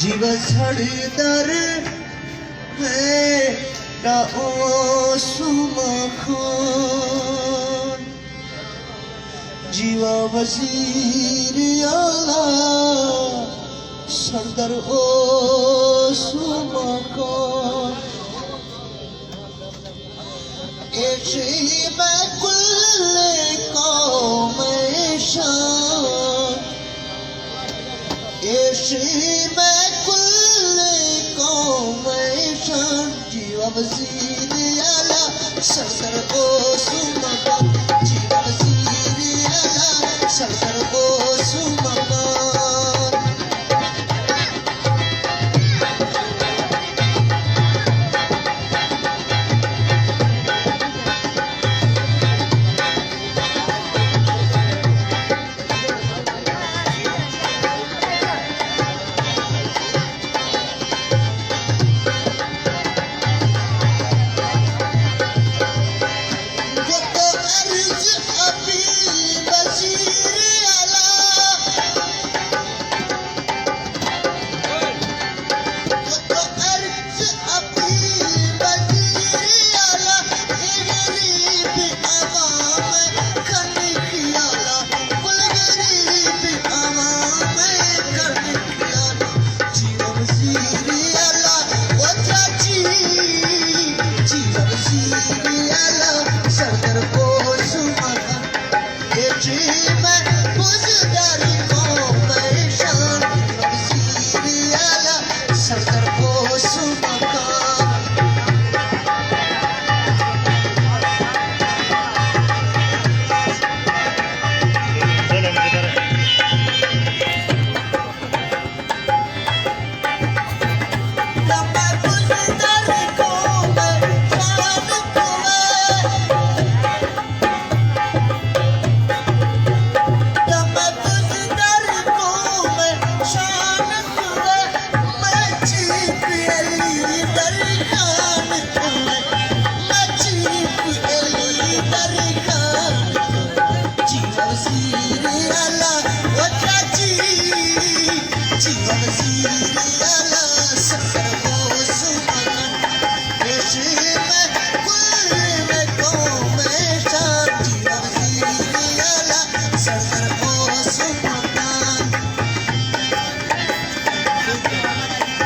जीव छड़दर है ओ सुमखान जीवा वजीर आला सरदार ओ सुमखान ऐसे मैं कुल कौम शान ऐसे मैं कुल कौम शान जीवा वजीर आला सरदार ओ सुमखान जीवा वजीर आला सरदार ओ सुमखान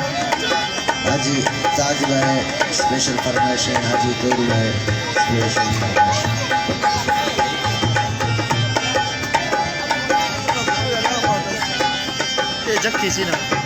हाजी ताज भाई स्पेशल फरमाइश है हाजी तोरी भाई स्पेशल फरमाइश ये जक्की सी ना